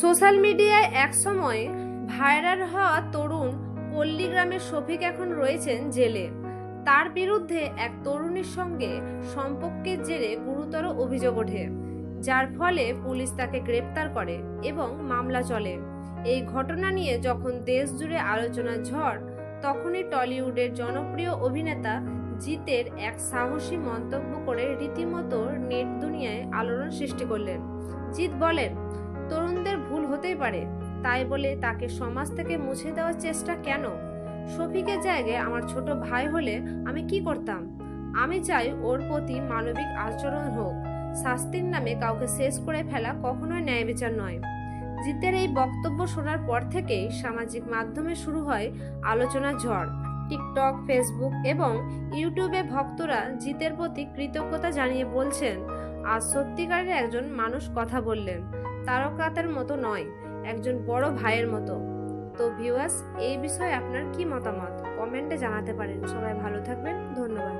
Social মিডিয়ায় একসময় viral হওয়া তরুণ পল্লীগ্রামের শফিক এখন রয়েছেন জেলে। তার বিরুদ্ধে এক তরুণীর সঙ্গে সম্পর্কের জেরে গুরুতর অভিযোগ ওঠে, যার ফলে পুলিশ তাকে গ্রেপ্তার করে এবং মামলা চলে। এই ঘটনা নিয়ে যখন দেশ জুড়ে আলোচনার ঝড়, তখনই টলিউডের জনপ্রিয় অভিনেতা জিতের এক সাহসী মন্তব্য করে রীতিমতো নেট দুনিয়ায় আলোড়ন সৃষ্টি করলেন। জিত বলেন, তরুণদের ভুল হতেই পারে, তাই বলে তাকে সমাজ থেকে মুছে দেওয়ার চেষ্টা কেন? শফিকের জায়গায় আমার ছোট ভাই হলে আমি কি করতাম? আমি চাই ওর প্রতি মানবিক আচরণ হোক। শাস্তির নামে কাউকে শেষ করে ফেলা কখনোই ন্যায় বিচার নয়। জিতের এই বক্তব্য শোনার পর থেকেই সামাজিক মাধ্যমে শুরু হয় আলোচনার ঝড়। টিকটক, ফেসবুক এবং ইউটিউবে ভক্তরা জিতের প্রতি কৃতজ্ঞতা জানিয়ে বলছেন, আজ সত্যিকারের একজন মানুষ কথা বললেন, তারকাদের মতো নয়, একজন বড় ভাইয়ের মতো। তো ভিউয়ার্স, এই বিষয়ে আপনার কি মতামত কমেন্টে জানাতে পারেন। সবাই ভালো থাকবেন, ধন্যবাদ।